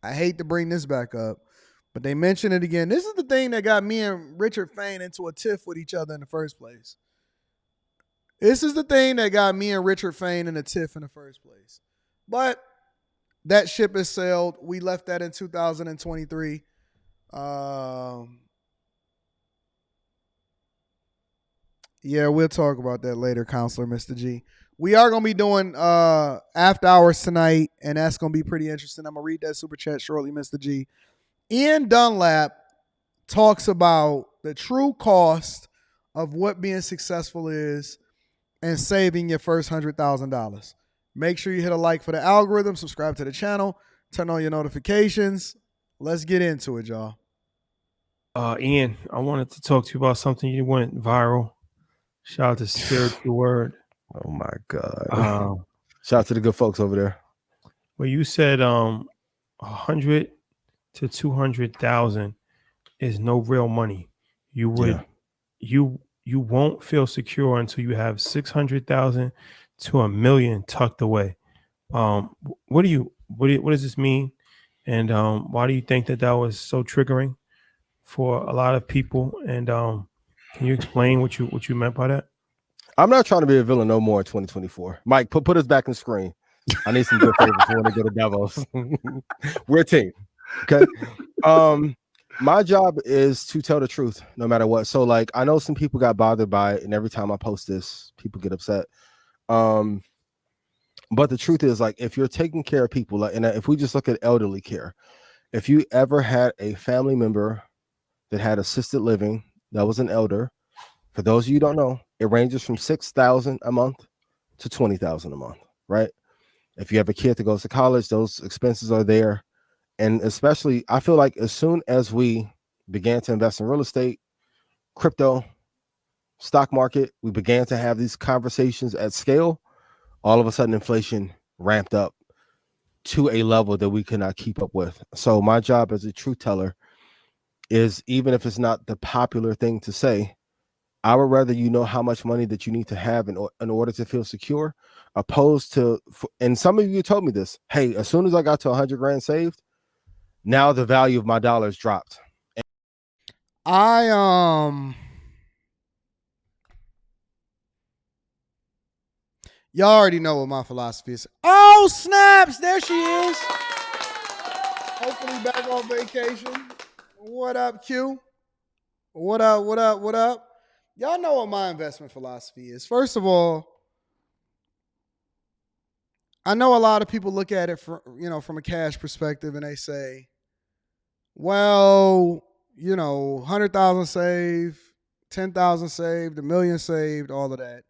I hate to bring this back up, but they mention it again. This is the thing that got me and Richard Fain into a tiff with each other in the first place. This is the thing that got me and Richard Fain in a tiff in the first place. But that ship has sailed. We left that in 2023. Yeah, we'll talk about that later, Counselor Mr. G. We are going to be doing after hours tonight, and that's going to be pretty interesting. I'm going to read that super chat shortly, Mr. G. Ian Dunlap talks about the true cost of what being successful is and saving your first $100,000. Make sure you hit a like for the algorithm, subscribe to the channel, turn on your notifications. Let's get into it, y'all. Ian, I wanted to talk to you about something. You went viral. Shout out to Spiritual Word. Oh my God. Shout out to the good folks over there. Well, you said 100 to 200,000 is no real money. You would you won't feel secure until you have 600,000 to $1 million tucked away. What does this mean? And why do you think that was so triggering for a lot of people? And can you explain what you meant by that? I'm not trying to be a villain no more in 2024. Mike, put us back on screen. I need some good favors when they go to Davos. We're a team. Okay. My job is to tell the truth no matter what. So like I know some people got bothered by it, and every time I post this, people get upset. But the truth is, like, if you're taking care of people, like, and if we just look at elderly care, if you ever had a family member that had assisted living that was an elder, for those of you who don't know, it ranges from $6,000 a month to $20,000 a month, right? If you have a kid that goes to college, those expenses are there. And especially, I feel like as soon as we began to invest in real estate, crypto, stock market, we began to have these conversations at scale, all of a sudden inflation ramped up to a level that we could not keep up with. So my job as a truth teller is, even if it's not the popular thing to say, I would rather you know how much money that you need to have in order to feel secure, opposed to, and some of you told me this, hey, as soon as I got to 100 grand saved, now the value of my dollars dropped. Y'all already know what my philosophy is. Oh, snaps. There she is. Hopefully back on vacation. What up, Q? What up? Y'all know what my investment philosophy is. First of all, I know a lot of people look at it from a cash perspective, and they say, well, 100,000 saved, 10,000 saved, $1 million saved, all of that.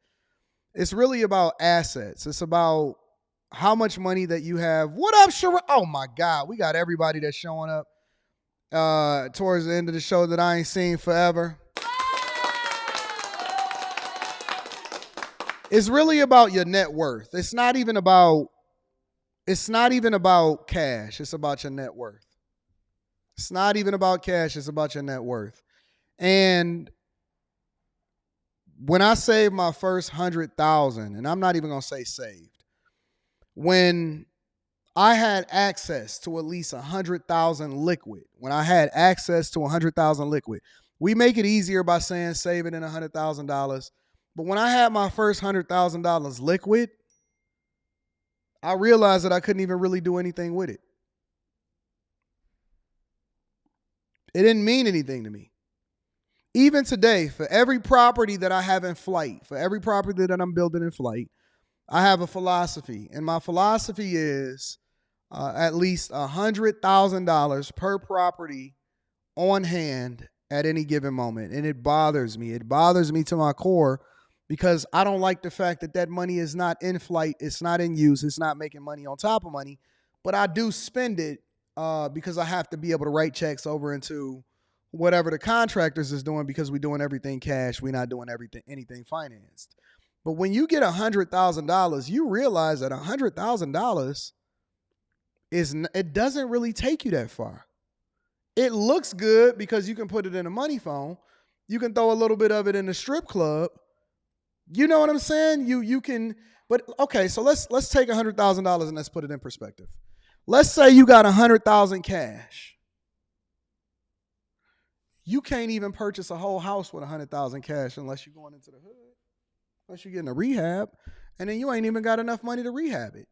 It's really about assets. It's about how much money that you have. What up, Shara? Oh my God, we got everybody that's showing up towards the end of the show that I ain't seen forever. It's really about your net worth. It's not even about cash. It's about your net worth. It's not even about cash. It's about your net worth. And when I saved my first 100,000, and I'm not even going to say saved, when I had access to at least 100,000 liquid, we make it easier by saying save it in $100,000. But when I had my first $100,000 liquid, I realized that I couldn't even really do anything with it. It didn't mean anything to me. Even today, for every property that I have in flight, for every property that I'm building in flight, I have a philosophy. And my philosophy is at least $100,000 per property on hand at any given moment. And it bothers me. It bothers me to my core, because I don't like the fact that that money is not in flight. It's not in use. It's not making money on top of money. But I do spend it because I have to be able to write checks over into whatever the contractors is doing, because we're doing everything cash. We're not doing anything financed. But when you get $100,000, you realize that $100,000 it doesn't really take you that far. It looks good because you can put it in a money phone. You can throw a little bit of it in the strip club. You know what I'm saying? You can, but okay, so let's take $100,000 and let's put it in perspective. Let's say you got 100,000 cash. You can't even purchase a whole house with 100,000 cash unless you're going into the hood, unless you're getting a rehab, and then you ain't even got enough money to rehab it.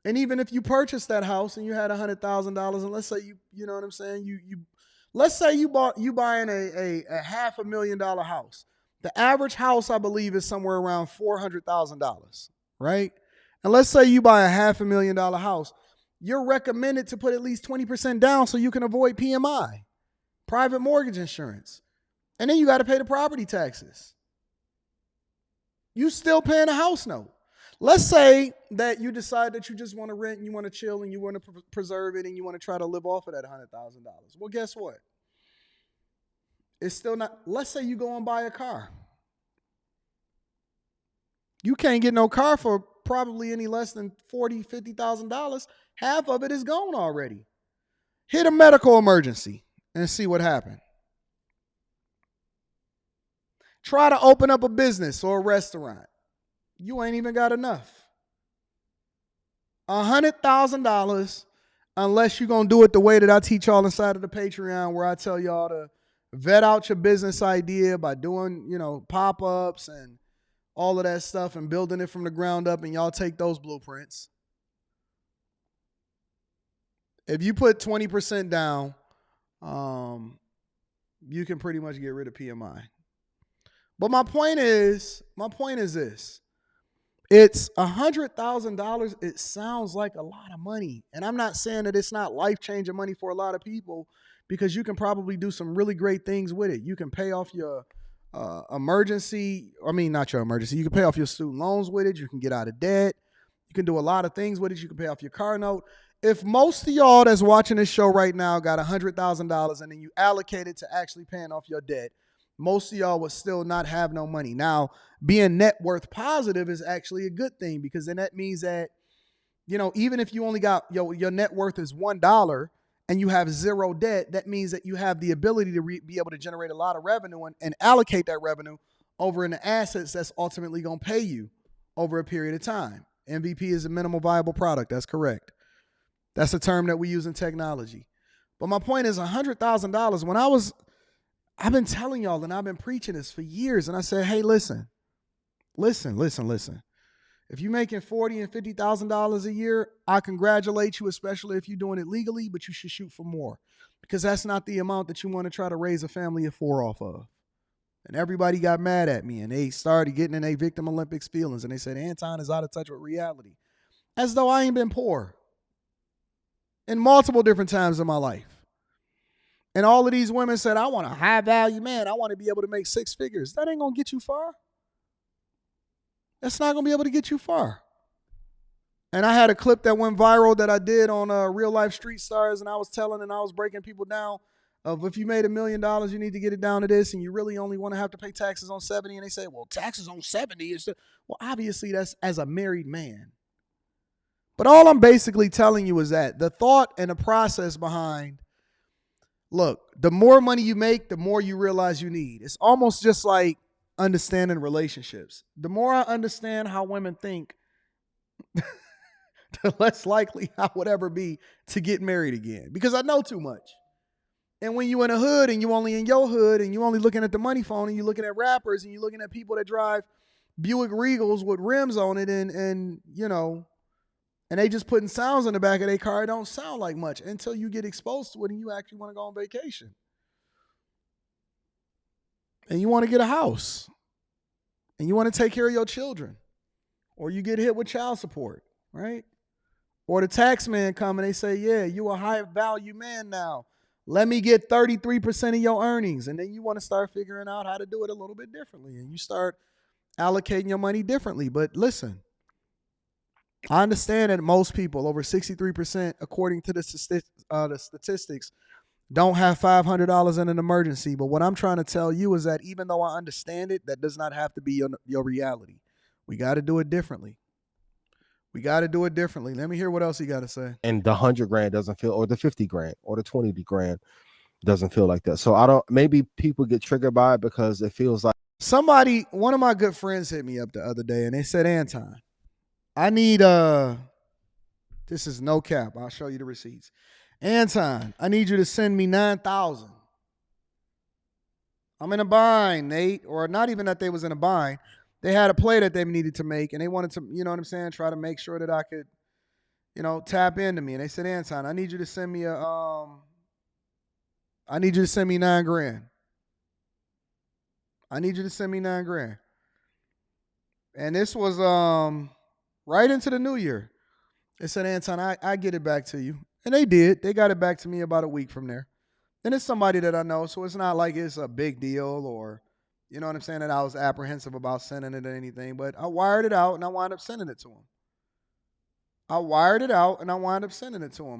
And even if you purchased that house and you had $100,000, and let's say you know what I'm saying, let's say you buying a $500,000 house. The average house, I believe, is somewhere around $400,000, right? And let's say you buy a $500,000 house, you're recommended to put at least 20% down so you can avoid PMI, private mortgage insurance, and then you got to pay the property taxes. You still paying a house note. Let's say that you decide that you just want to rent and you want to chill and you want to preserve it and you want to try to live off of that $100,000. Well, guess what? It's still not. Let's say you go and buy a car. You can't get no car for probably any less than $40,000, $50,000. Half of it is gone already. Hit a medical emergency and see what happened. Try to open up a business or a restaurant. You ain't even got enough. $100,000, unless you're going to do it the way that I teach y'all inside of the Patreon, where I tell y'all to vet out your business idea by doing, pop-ups and all of that stuff and building it from the ground up, and y'all take those blueprints. If you put 20% down, you can pretty much get rid of PMI. But my point is this. It's $100,000. It sounds like a lot of money. And I'm not saying that it's not life-changing money for a lot of people, because you can probably do some really great things with it. You can pay off your not your emergency. You can pay off your student loans with it. You can get out of debt. You can do a lot of things with it. You can pay off your car note. If most of y'all that's watching this show right now got $100,000 and then you allocate it to actually paying off your debt, most of y'all would still not have no money. Now, being net worth positive is actually a good thing, because then that means that, even if you only got your net worth is $1 and you have zero debt, that means that you have the ability to be able to generate a lot of revenue and allocate that revenue over into assets that's ultimately going to pay you over a period of time. MVP is a minimal viable product. That's correct. That's a term that we use in technology. But my point is $100,000. I've been telling y'all, and I've been preaching this for years, and I said, hey, listen. If you're making $40,000 and $50,000 a year, I congratulate you, especially if you're doing it legally, but you should shoot for more, because that's not the amount that you want to try to raise a family of 4 off of. And everybody got mad at me, and they started getting in their victim Olympics feelings, and they said, Anton is out of touch with reality. As though I ain't been poor in multiple different times in my life. And all of these women said, I want a high value man. I want to be able to make 6 figures. That ain't going to get you far. That's not going to be able to get you far. And I had a clip that went viral that I did on Real Life Street Stars, and I was breaking people down of, if you made $1 million, you need to get it down to this, and you really only want to have to pay taxes on 70. And they say, well, taxes on 70 is well, obviously that's as a married man. But all I'm basically telling you is that the thought and the process behind, look, the more money you make, the more you realize you need. It's almost just like understanding relationships. The more I understand how women think, the less likely I would ever be to get married again, because I know too much. And when you in a hood and you only in your hood and you only looking at the money phone and you looking at rappers and you looking at people that drive Buick Regals with rims on it and they just putting sounds in the back of their car, it don't sound like much until you get exposed to it and you actually want to go on vacation. And you want to get a house. And you want to take care of your children. Or you get hit with child support, right? Or the tax man come and they say, yeah, you a high value man now. Let me get 33% of your earnings. And then you want to start figuring out how to do it a little bit differently. And you start allocating your money differently. But listen, I understand that most people, over 63%, according to the statistics, don't have $500 in an emergency. But what I'm trying to tell you is that even though I understand it, that does not have to be your reality. We got to do it differently. Let me hear what else you got to say. And the $100,000 doesn't feel, or the $50,000 or the $20,000 doesn't feel like that. So maybe people get triggered by it because it feels like. One of my good friends hit me up the other day and they said, Anton, I need to This is no cap. I'll show you the receipts. Anton, I need you to send me 9,000. I'm in a bind, Nate. Or not even that they was in a bind. They had a play that they needed to make, and they wanted to, you know what I'm saying, try to make sure that I could, tap into me. And they said, Anton, I need you to send me I need you to send me $9,000. I need you to send me $9,000. And this was right into the new year. They said, Anton, I get it back to you. And they did. They got it back to me about a week from there. And it's somebody that I know, so it's not like it's a big deal or, you know what I'm saying, that I was apprehensive about sending it or anything. But I wired it out and I wound up sending it to him.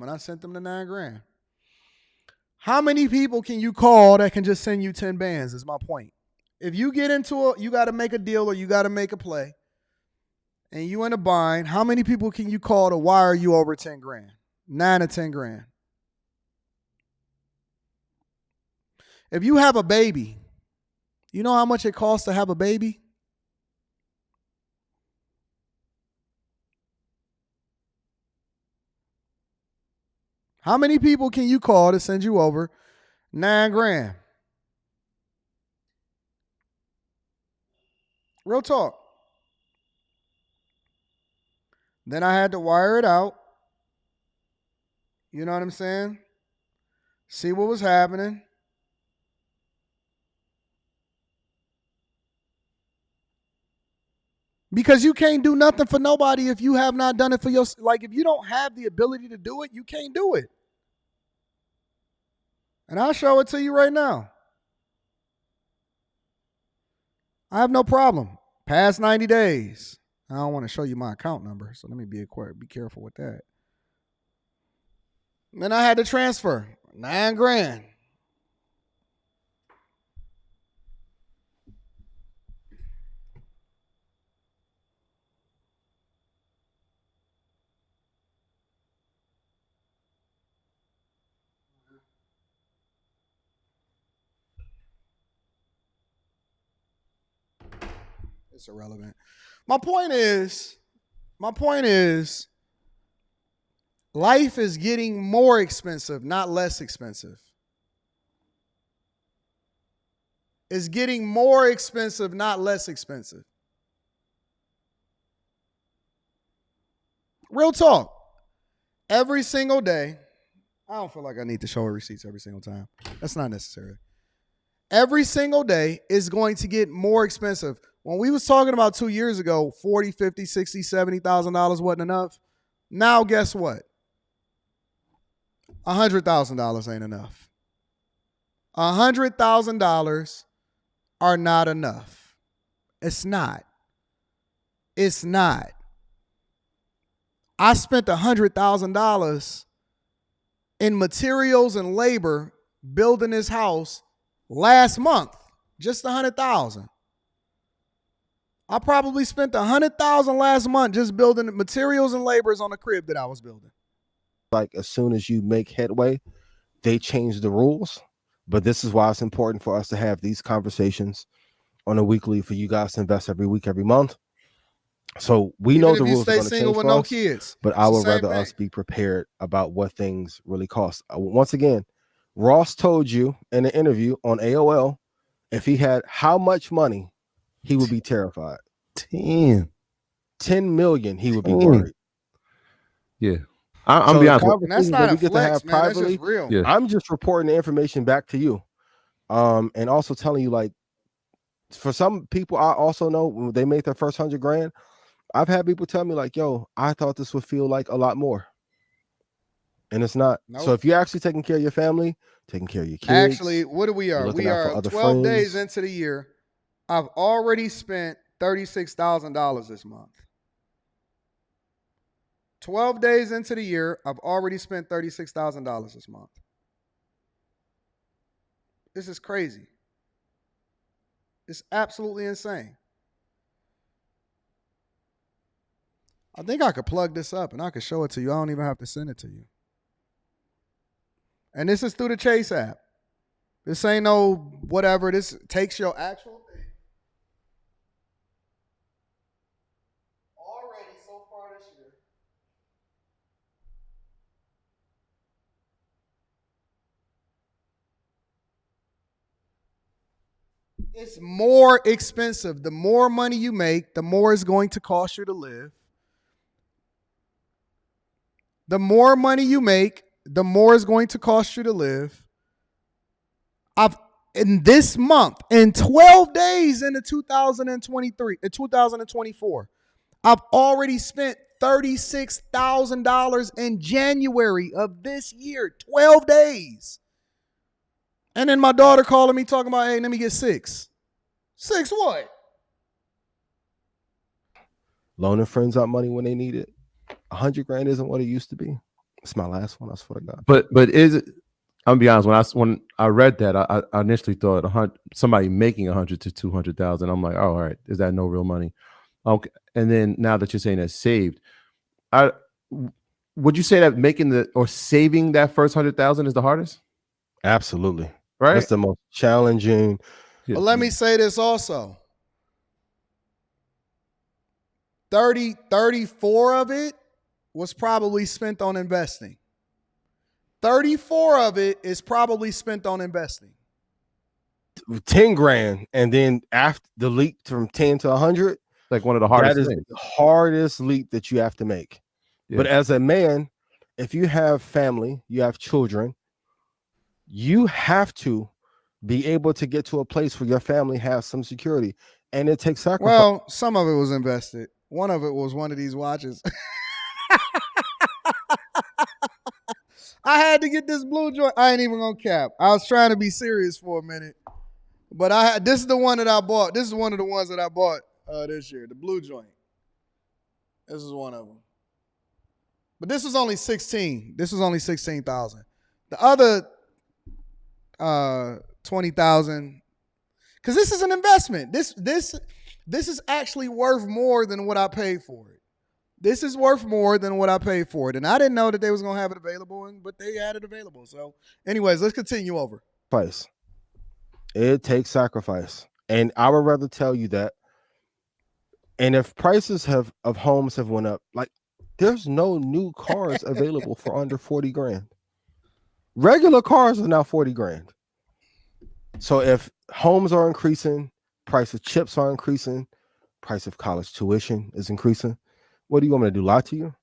And I sent them the $9,000. How many people can you call that can just send you 10 bands is my point. If you get into you got to make a deal or you got to make a play and you in a bind, how many people can you call to wire you over 10 grand? 9 or 10 grand. If you have a baby, you know how much it costs to have a baby? How many people can you call to send you over 9 grand? Real talk. Then I had to wire it out. You know what I'm saying? See what was happening. Because you can't do nothing for nobody if you have not done it for yourself. Like, if you don't have the ability to do it, you can't do it. And I'll show it to you right now. I have no problem. Past 90 days. I don't want to show you my account number, so let me be careful with that. Then I had to transfer $9,000. It's irrelevant. My point is, life is getting more expensive, not less expensive. It's getting more expensive, not less expensive. Real talk. Every single day, I don't feel like I need to show receipts every single time. That's not necessary. Every single day is going to get more expensive. When we was talking about 2 years ago, $40, $50, $60, $70,000 wasn't enough. Now guess what? $100,000 ain't enough. $100,000 are not enough. It's not. It's not. I spent $100,000 in materials and labor building this house last month. Just $100,000. I probably spent $100,000 last month just building the materials and labors on the crib that I was building. Like, as soon as you make headway, they change the rules. But this is why it's important for us to have these conversations on a weekly, for you guys to invest every week, every month. So we know the rules are going to change for us, kids, but I would rather us be prepared about what things really cost. Once again, Ross told you in an interview on AOL, if he had how much money, he would be terrified. 10 million, he would be worried. Yeah. I'm be honest. And that's not a flex, man. That's just real. Yeah. I'm just reporting the information back to you. And also telling you, like, for some people, I also know when they make their first $100,000, I've had people tell me, like, yo, I thought this would feel like a lot more. And it's not. Nope. So if you're actually taking care of your family, taking care of your kids. Actually, what are we? We are 12 days into the year. I've already spent $36,000 this month. 12 days into the year, I've already spent $36,000 this month. This is crazy. It's absolutely insane. I think I could plug this up and I could show it to you. I don't even have to send it to you. And this is through the Chase app. This ain't no whatever. This takes your actual thing. Already so far this year, It's more expensive. The more money you make, the more it's going to cost you to live. The more money you make, the more it's going to cost you to live. In this month, in 12 days into 2024, I've already spent $36,000 in January of this year, 12 days. And then my daughter calling me talking about, hey, let me get six. Six what? Loaning friends out money when they need it. 100 grand isn't what it used to be. It's my last one. I swear to God. But is it? I'm gonna be honest. When I read that, I initially thought somebody making 100 to 200,000. I'm like, oh, all right, is that no real money? Okay. And then now that you're saying that's saved, would you say that making or saving that first 100,000 is the hardest? Absolutely. Right. That's the most challenging. But let me say this also. 34 of it was probably spent on investing. 34 of it is probably spent on investing. 10 grand, and then after the leap from 10 to 100, like one of the hardest things. The hardest leap that you have to make. Yeah. But as a man, if you have family, you have children, you have to be able to get to a place where your family has some security, and it takes sacrifice. Well, some of it was invested. One of it was one of these watches. I had to get this blue joint. I ain't even gonna cap. I was trying to be serious for a minute, but this is the one that I bought. This is one of the ones that I bought this year. The blue joint. This is one of them. But this was only 16. This was only 16,000. The other 20,000. Because this is an investment. This is actually worth more than what I paid for it. This is worth more than what I paid for it. And I didn't know that they was going to have it available, but they had it available. So anyways, let's continue over. It takes sacrifice. And I would rather tell you that. And if prices of homes have went up, like there's no new cars available for under 40 grand. Regular cars are now 40 grand. So if homes are increasing, price of chips are increasing, price of college tuition is increasing, what do you want me to do? Lie to you?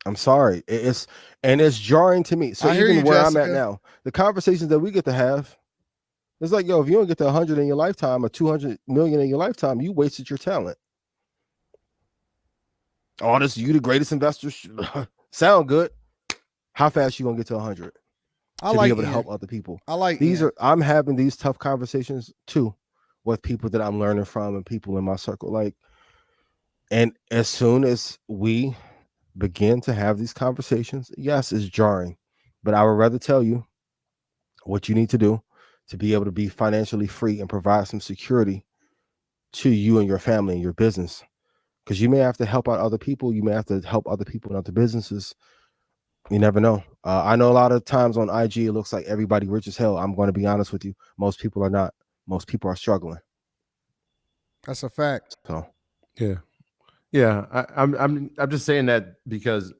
I'm sorry. It's jarring to me. So even where I'm at now, the conversations that we get to have, it's like, yo, if you don't get to 100 in your lifetime or 200 million in your lifetime, you wasted your talent. Oh, you the greatest investor. Sound good. How fast you gonna get to 100? To be able to help other people. I'm having these tough conversations too with people that I'm learning from and people in my circle. And as soon as we begin to have these conversations, yes, it's jarring, but I would rather tell you what you need to do to be able to be financially free and provide some security to you and your family and your business. Because you may have to help out other people. You may have to help other people in other businesses. You never know. I know a lot of times on IG, it looks like everybody rich as hell. I'm going to be honest with you. Most people are not. Most people are struggling. That's a fact. So, yeah. I'm just saying that because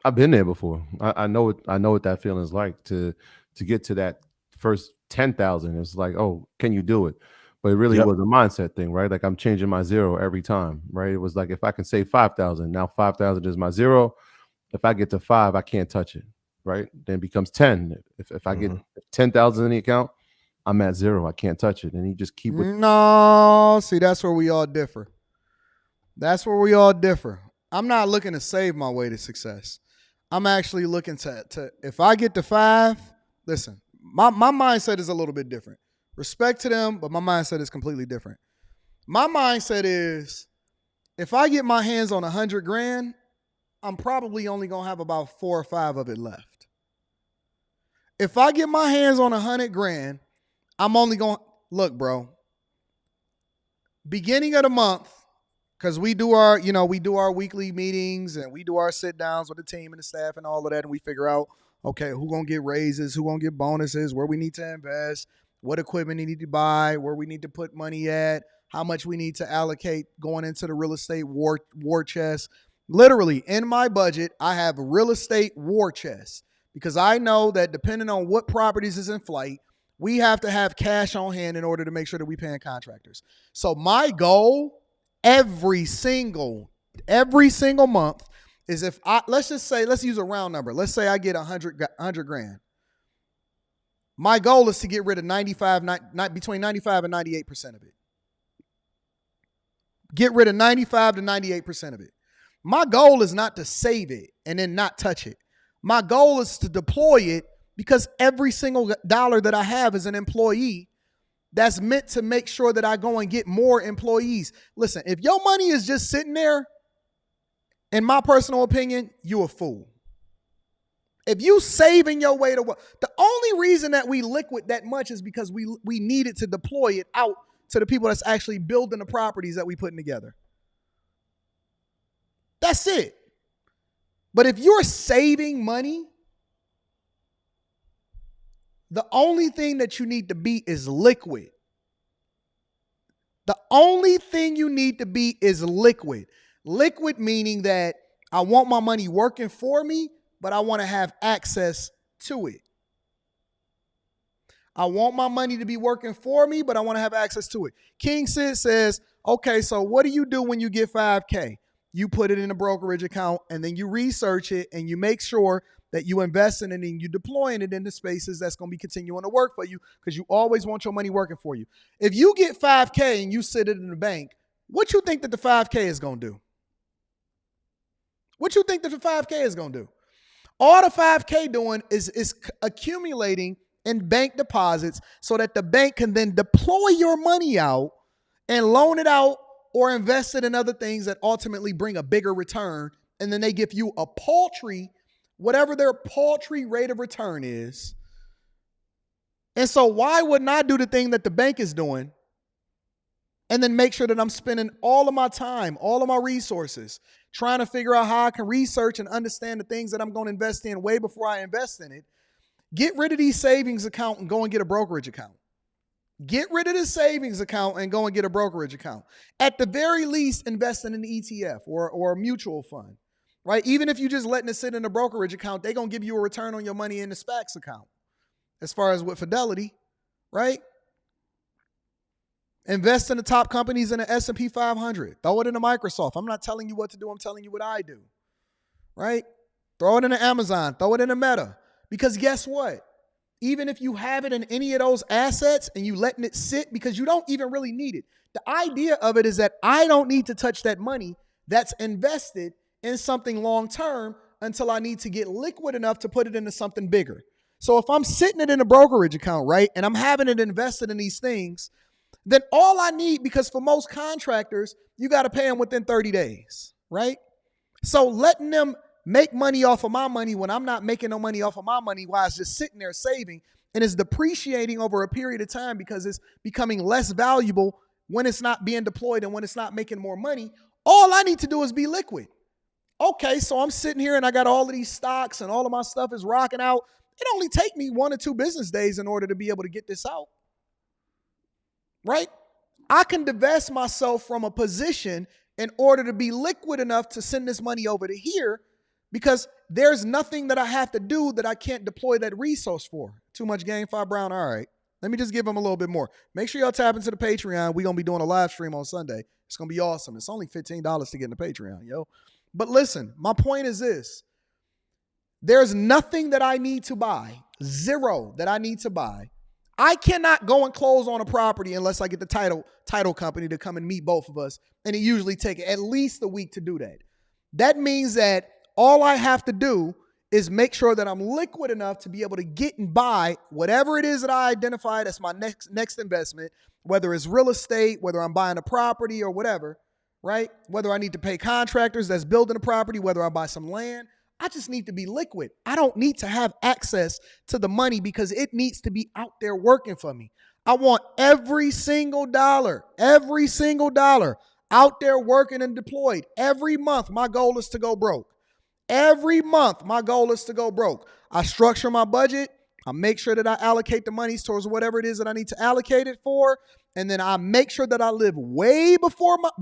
I've been there before. I know what that feeling is like to get to that first 10,000. It's like, oh, can you do it? But it really was a mindset thing, right? Like I'm changing my zero every time, right? It was like if I can save 5,000, now 5,000 is my zero. If I get to 5, I can't touch it, right? Then it becomes 10. If I get 10,000 in the account, I'm at 0. I can't touch it. And you just keep with No, see, that's where we all differ. I'm not looking to save my way to success. I'm actually looking to if I get to 5, listen, my mindset is a little bit different. Respect to them, but my mindset is completely different. My mindset is if I get my hands on 100 grand, I'm probably only going to have about 4 or 5 of it left. If I get my hands on 100 grand, I'm only going to look, bro. Beginning of the month, because we do our weekly meetings and we do our sit downs with the team and the staff and all of that. And we figure out, okay, who going to get raises, who going to get bonuses, where we need to invest, what equipment we need to buy, where we need to put money at, how much we need to allocate going into the real estate war chest. Literally, in my budget, I have a real estate war chest because I know that depending on what properties is in flight, we have to have cash on hand in order to make sure that we paying contractors. So my goal every single month is let's use a round number. Let's say I get 100 grand. My goal is to get rid of between 95 and 98% of it. Get rid of 95 to 98% of it. My goal is not to save it and then not touch it. My goal is to deploy it because every single dollar that I have as an employee, that's meant to make sure that I go and get more employees. Listen, if your money is just sitting there, in my personal opinion, you a fool. If you saving your way to work, the only reason that we liquid that much is because we needed to deploy it out to the people that's actually building the properties that we putting together. That's it. But if you're saving money, the only thing that you need to be is liquid. The only thing you need to be is liquid. Liquid meaning that I want my money working for me, but I want to have access to it. I want my money to be working for me, but I want to have access to it. King Sid says, okay, so what do you do when you get 5K? You put it in a brokerage account and then you research it and you make sure that you invest in it and you deploying it into spaces that's going to be continuing to work for you because you always want your money working for you. If you get 5K and you sit it in the bank, what you think that the 5K is going to do? What you think that the 5K is going to do? All the 5K doing is accumulating in bank deposits so that the bank can then deploy your money out and loan it out or invest it in other things that ultimately bring a bigger return. And then they give you a paltry, whatever their paltry rate of return is. And so why wouldn't I do the thing that the bank is doing and then make sure that I'm spending all of my time, all of my resources, trying to figure out how I can research and understand the things that I'm going to invest in way before I invest in it. Get rid of these savings account and go and get a brokerage account. Get rid of the savings account and go and get a brokerage account. At the very least, invest in an ETF or a mutual fund, right? Even if you're just letting it sit in a brokerage account, they're going to give you a return on your money in the SPACs account. As far as with Fidelity, right? Invest in the top companies in the S&P 500. Throw it into Microsoft. I'm not telling you what to do. I'm telling you what I do, right? Throw it into Amazon. Throw it into Meta. Because guess what? Even if you have it in any of those assets and you letting it sit because you don't even really need it. The idea of it is that I don't need to touch that money that's invested in something long-term until I need to get liquid enough to put it into something bigger. So if I'm sitting it in a brokerage account, right, and I'm having it invested in these things, then all I need, because for most contractors, you got to pay them within 30 days, right? So letting them make money off of my money when I'm not making no money off of my money while it's just sitting there saving and is depreciating over a period of time because it's becoming less valuable when it's not being deployed and when it's not making more money, all I need to do is be liquid. Okay, so I'm sitting here and I got all of these stocks and all of my stuff is rocking out. It only take me 1 or 2 business days in order to be able to get this out, right? I can divest myself from a position in order to be liquid enough to send this money over to here because there's nothing that I have to do that I can't deploy that resource for. Too much game, 5 Brown. All right. Let me just give them a little bit more. Make sure y'all tap into the Patreon. We're going to be doing a live stream on Sunday. It's going to be awesome. It's only $15 to get in the Patreon, yo. But listen, my point is this. There's nothing that I need to buy, zero that I need to buy. I cannot go and close on a property unless I get the title company to come and meet both of us. And it usually takes at least a week to do that. That means that all I have to do is make sure that I'm liquid enough to be able to get and buy whatever it is that I identified as my next investment, whether it's real estate, whether I'm buying a property or whatever, right? Whether I need to pay contractors that's building a property, whether I buy some land. I just need to be liquid. I don't need to have access to the money because it needs to be out there working for me. I want every single dollar out there working and deployed. Every month, my goal is to go broke. Every month, my goal is to go broke. I structure my budget. I make sure that I allocate the monies towards whatever it is that I need to allocate it for. And then I make sure that I live way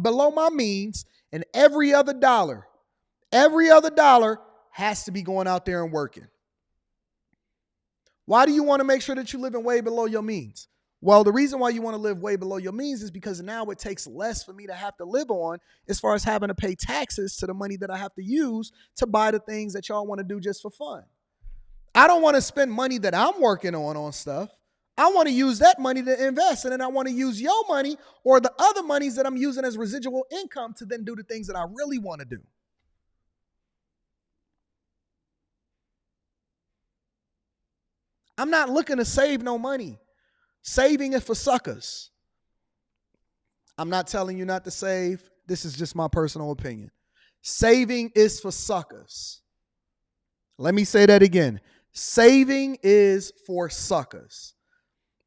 below my means. And every other dollar has to be going out there and working. Why do you want to make sure that you're living way below your means? Well, the reason why you want to live way below your means is because now it takes less for me to have to live on as far as having to pay taxes to the money that I have to use to buy the things that y'all want to do just for fun. I don't want to spend money that I'm working on stuff. I want to use that money to invest, and then I want to use your money or the other monies that I'm using as residual income to then do the things that I really want to do. I'm not looking to save no money. Saving is for suckers. I'm not telling you not to save. This is just my personal opinion. Saving is for suckers. Let me say that again. Saving is for suckers.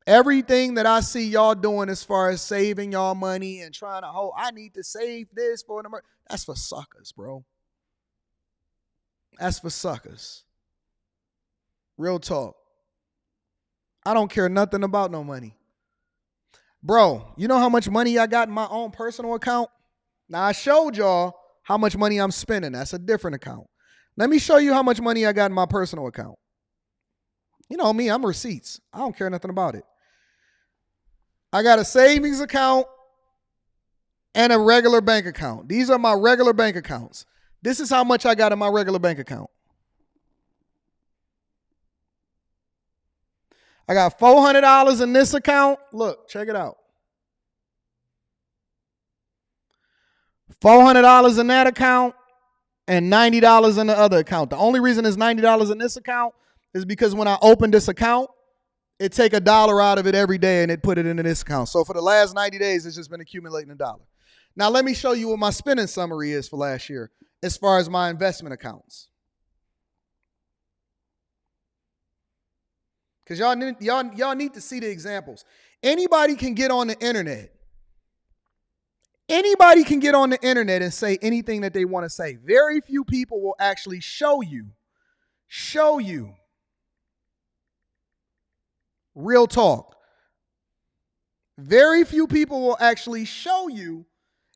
Everything that I see y'all doing as far as saving y'all money and trying to hold, I need to save this for an emergency. That's for suckers, bro. That's for suckers. Real talk. I don't care nothing about no money. Bro, you know how much money I got in my own personal account? Now, I showed y'all how much money I'm spending. That's a different account. Let me show you how much money I got in my personal account. You know me, I'm receipts. I don't care nothing about it. I got a savings account and a regular bank account. These are my regular bank accounts. This is how much I got in my regular bank account. I got $400 in this account. Look, check it out. $400 in that account and $90 in the other account. The only reason it's $90 in this account is because when I opened this account, it take $1 out of it every day and it put it into this account. So for the last 90 days, it's just been accumulating $1. Now let me show you what my spending summary is for last year as far as my investment accounts. Because y'all need to see the examples. Anybody can get on the internet. Anybody can get on the internet and say anything that they want to say. Very few people will actually show you. Real talk. Very few people will actually show you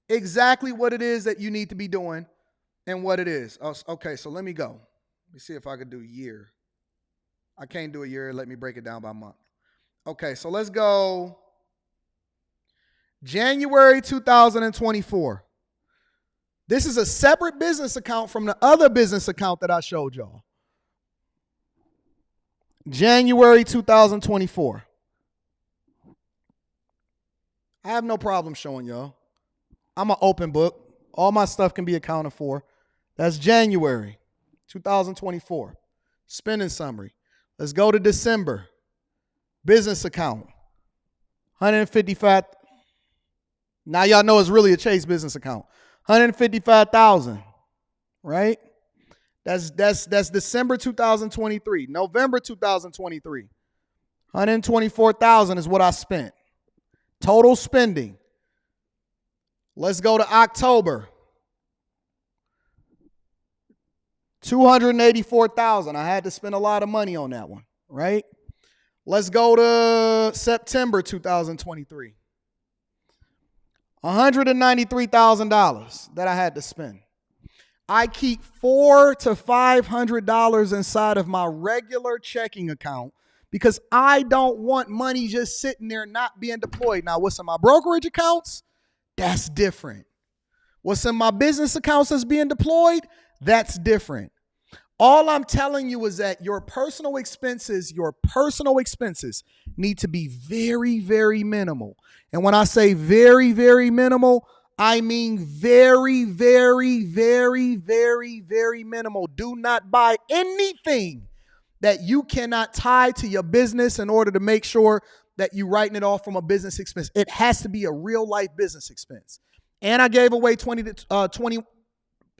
exactly what it is that you need to be doing and what it is. Okay, so let me go. Let me see if I could do a year. I can't do a year. Let me break it down by month. Okay, so let's go January 2024. This is a separate business account from the other business account that I showed y'all. January 2024. I have no problem showing y'all. I'm an open book. All my stuff can be accounted for. That's January 2024. Spending summary. Let's go to December. Business account. 155. Now y'all know it's really a Chase business account. 155,000. Right? That's December 2023. November 2023. 124,000 is what I spent. Total spending. Let's go to October. 284,000. I had to spend a lot of money on that one, right? Let's go to September 2023. $193,000 that I had to spend. I keep $400 to $500 inside of my regular checking account because I don't want money just sitting there not being deployed. Now, what's in my brokerage accounts? That's different. What's in my business accounts that's being deployed? That's different. All I'm telling you is that your personal expenses need to be very, very minimal. And when I say very, very minimal, I mean very, very, very, very, very minimal. Do not buy anything that you cannot tie to your business in order to make sure that you're writing it off from a business expense. It has to be a real life business expense. And I gave away a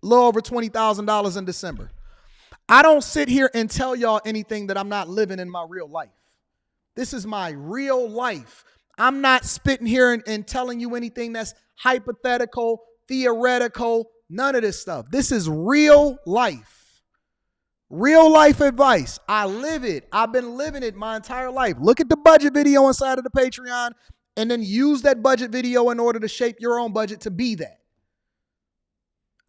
little over $20,000 in December. I don't sit here and tell y'all anything that I'm not living in my real life. This is my real life. I'm not spitting here and telling you anything that's hypothetical, theoretical, none of this stuff. This is real life. Real life advice. I live it. I've been living it my entire life. Look at the budget video inside of the Patreon and then use that budget video in order to shape your own budget to be that.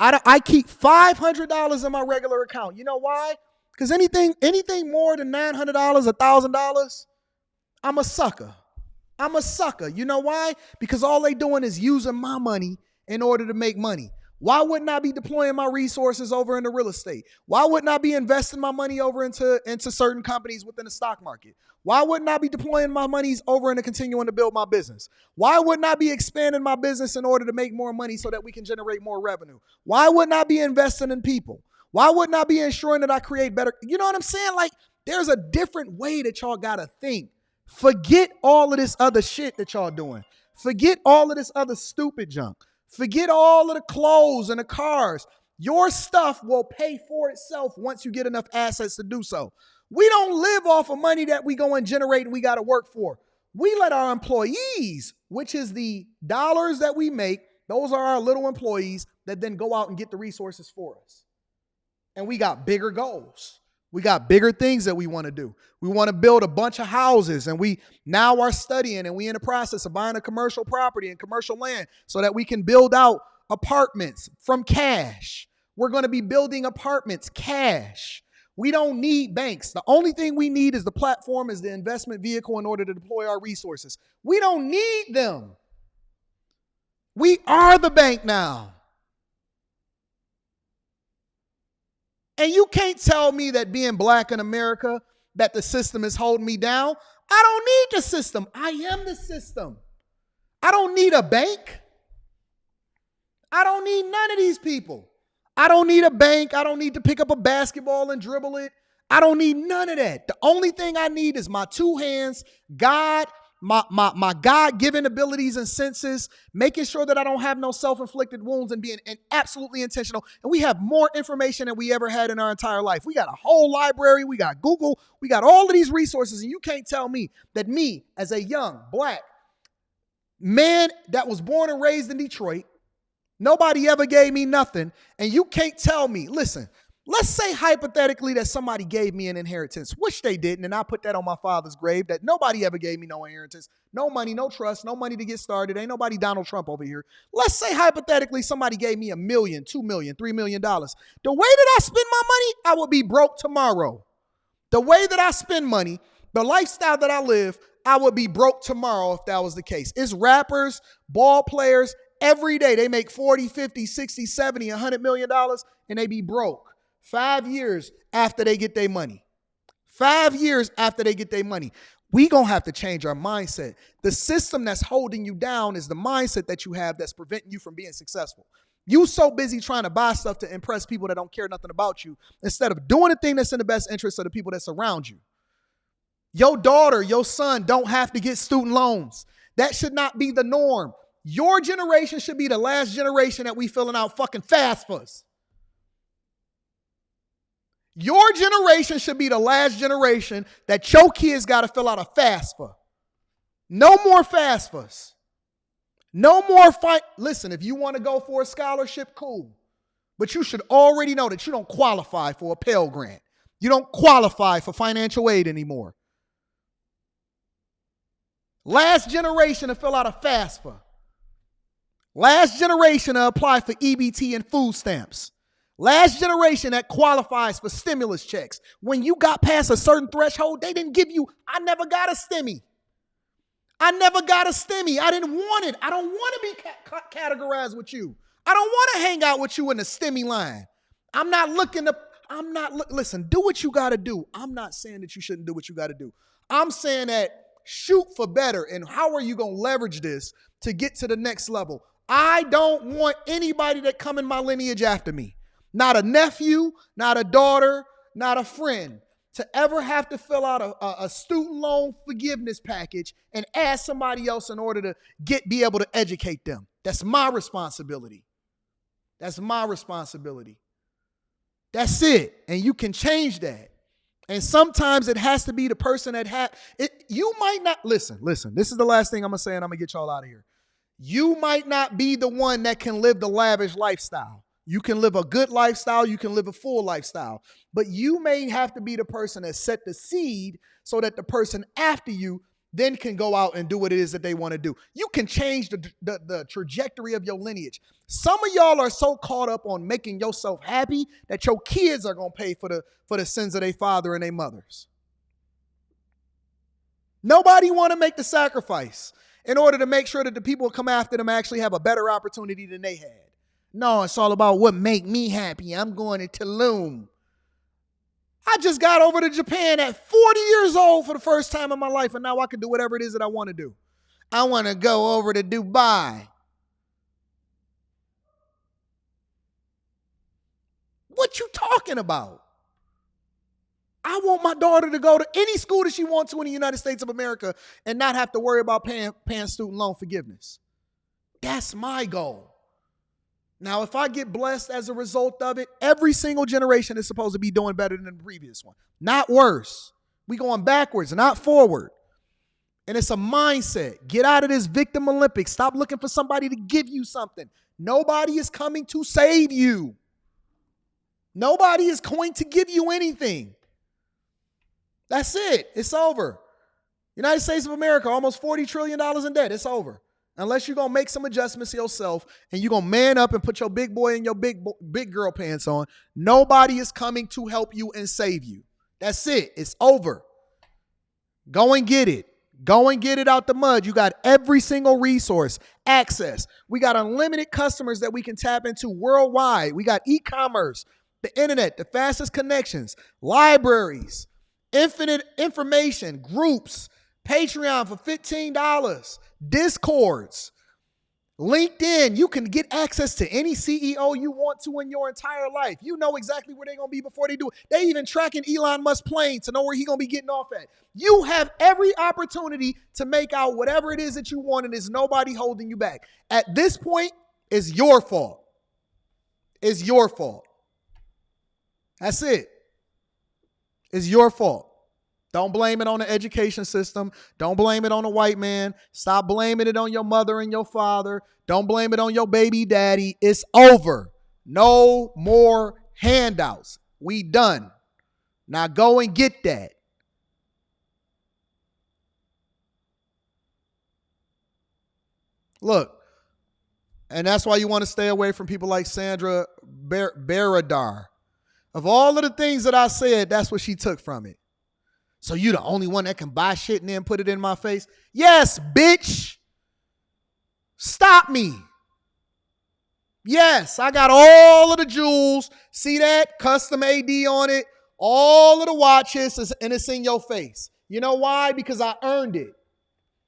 I keep $500 in my regular account. You know why? Because anything more than $900, $1,000, I'm a sucker. I'm a sucker. You know why? Because all they doing is using my money in order to make money. Why wouldn't I be deploying my resources over into real estate? Why wouldn't I be investing my money over into certain companies within the stock market? Why wouldn't I be deploying my monies over into continuing to build my business? Why wouldn't I be expanding my business in order to make more money so that we can generate more revenue? Why wouldn't I be investing in people? Why wouldn't I be ensuring that I create better? You know what I'm saying? Like, there's a different way that y'all got to think. Forget all of this other shit that y'all doing. Forget all of this other stupid junk. Forget all of the clothes and the cars. Your stuff will pay for itself once you get enough assets to do so. We don't live off of money that we go and generate and we got to work for. We let our employees, which is the dollars that we make, those are our little employees that then go out and get the resources for us. And we got bigger goals. We got bigger things that we want to do. We want to build a bunch of houses, and we now are studying, and we in the process of buying a commercial property and commercial land so that we can build out apartments from cash. We're going to be building apartments cash. We don't need banks. The only thing we need is the platform, is the investment vehicle in order to deploy our resources. We don't need them. We are the bank now. And you can't tell me that being black in America, that the system is holding me down. I don't need the system. I am the system. I don't need a bank. I don't need none of these people. I don't need a bank. I don't need to pick up a basketball and dribble it. I don't need none of that. The only thing I need is my two hands, God, my God-given abilities and senses, making sure that I don't have no self-inflicted wounds and being absolutely intentional. And we have more information than we ever had in our entire life. We got a whole library. We got Google. We got all of these resources. And you can't tell me that me, as a young black man that was born and raised in Detroit, nobody ever gave me nothing. And you can't tell me, listen, let's say hypothetically that somebody gave me an inheritance, which they didn't, and I put that on my father's grave, that nobody ever gave me no inheritance, no money, no trust, no money to get started. Ain't nobody Donald Trump over here. Let's say hypothetically somebody gave me $1 million, $2 million, $3 million. The way that I spend my money, I would be broke tomorrow. The way that I spend money, the lifestyle that I live, I would be broke tomorrow if that was the case. It's rappers, ball players, every day they make 40, 50, 60, 70, $100 million, and they be broke. 5 years after they get their money. 5 years after they get their money. We gonna have to change our mindset. The system that's holding you down is the mindset that you have that's preventing you from being successful. You so busy trying to buy stuff to impress people that don't care nothing about you, instead of doing the thing that's in the best interest of the people that surround you. Your daughter, your son don't have to get student loans. That should not be the norm. Your generation should be the last generation that we filling out fucking FAFSAs. Your generation should be the last generation that your kids got to fill out a FAFSA. No more FAFSAs. No more fight. Listen, if you want to go for a scholarship, cool. But you should already know that you don't qualify for a Pell Grant. You don't qualify for financial aid anymore. Last generation to fill out a FAFSA. Last generation to apply for EBT and food stamps. Last generation that qualifies for stimulus checks. When you got past a certain threshold, they didn't give you, I never got a stimmy. I never got a stimmy. I didn't want it. I don't want to be categorized with you. I don't want to hang out with you in the stimmy line. Listen, do what you got to do. I'm not saying that you shouldn't do what you got to do. I'm saying that shoot for better. And how are you going to leverage this to get to the next level? I don't want anybody that come in my lineage after me. Not a nephew, not a daughter, not a friend, to ever have to fill out a student loan forgiveness package and ask somebody else in order to be able to educate them. That's my responsibility. That's my responsibility. That's it. And you can change that. And sometimes it has to be the person that had it. You might not listen. This is the last thing I'm going to say, and I'm going to get y'all out of here. You might not be the one that can live the lavish lifestyle. You can live a good lifestyle. You can live a full lifestyle. But you may have to be the person that set the seed so that the person after you then can go out and do what it is that they want to do. You can change the trajectory of your lineage. Some of y'all are so caught up on making yourself happy that your kids are going to pay for the sins of their father and their mothers. Nobody want to make the sacrifice in order to make sure that the people who come after them actually have a better opportunity than they had. No, it's all about what make me happy. I'm going to Tulum. I just got over to Japan at 40 years old for the first time in my life, and now I can do whatever it is that I want to do. I want to go over to Dubai. What you talking about? I want my daughter to go to any school that she wants to in the United States of America and not have to worry about paying student loan forgiveness. That's my goal. Now, if I get blessed as a result of it, every single generation is supposed to be doing better than the previous one. Not worse. We going backwards, not forward. And it's a mindset. Get out of this victim Olympics. Stop looking for somebody to give you something. Nobody is coming to save you. Nobody is going to give you anything. That's it. It's over. United States of America, almost $40 trillion in debt. It's over. Unless you're going to make some adjustments yourself and you're going to man up and put your big boy and your big girl pants on, nobody is coming to help you and save you. That's it. It's over. Go and get it. Go and get it out the mud. You got every single resource, access. We got unlimited customers that we can tap into worldwide. We got e-commerce, the internet, the fastest connections, libraries, infinite information, groups, Patreon for $15, Discords, LinkedIn. You can get access to any CEO you want to in your entire life. You know exactly where they're going to be before they do it. They even tracking Elon Musk's plane to know where he's going to be getting off at. You have every opportunity to make out whatever it is that you want, and there's nobody holding you back. At this point, it's your fault. It's your fault. That's it. It's your fault. Don't blame it on the education system. Don't blame it on the white man. Stop blaming it on your mother and your father. Don't blame it on your baby daddy. It's over. No more handouts. We done. Now go and get that. Look, and that's why you want to stay away from people like Sandra Baradar. Of all of the things that I said, that's what she took from it. So you the only one that can buy shit and then put it in my face? Yes, bitch. Stop me. Yes, I got all of the jewels. See that? Custom AD on it. All of the watches, and it's in your face. You know why? Because I earned it.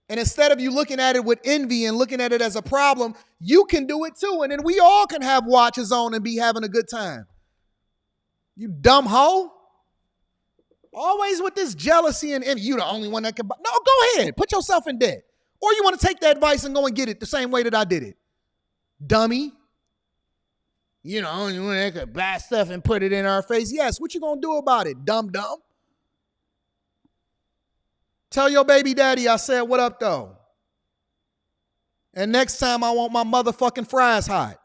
And instead of you looking at it with envy and looking at it as a problem, you can do it too. And then we all can have watches on and be having a good time. You dumb hoe. Always with this jealousy and envy. You the only one that can buy. No, go ahead. Put yourself in debt. Or you want to take that advice and go and get it the same way that I did it. Dummy. You the only one that could buy stuff and put it in our face. Yes, what you going to do about it, dumb? Tell your baby daddy I said what up, though. And next time I want my motherfucking fries hot.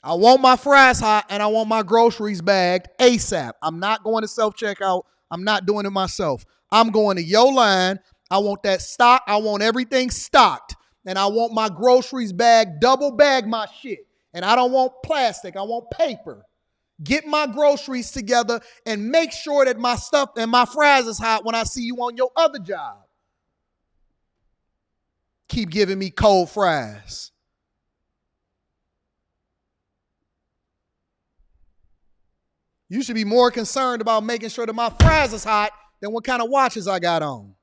I want my fries hot and I want my groceries bagged ASAP. I'm not going to self-checkout. I'm not doing it myself. I'm going to your line. I want that stock. I want everything stocked. And I want my groceries bagged, double bag my shit. And I don't want plastic. I want paper. Get my groceries together and make sure that my stuff and my fries is hot when I see you on your other job. Keep giving me cold fries. You should be more concerned about making sure that my fries is hot than what kind of watches I got on.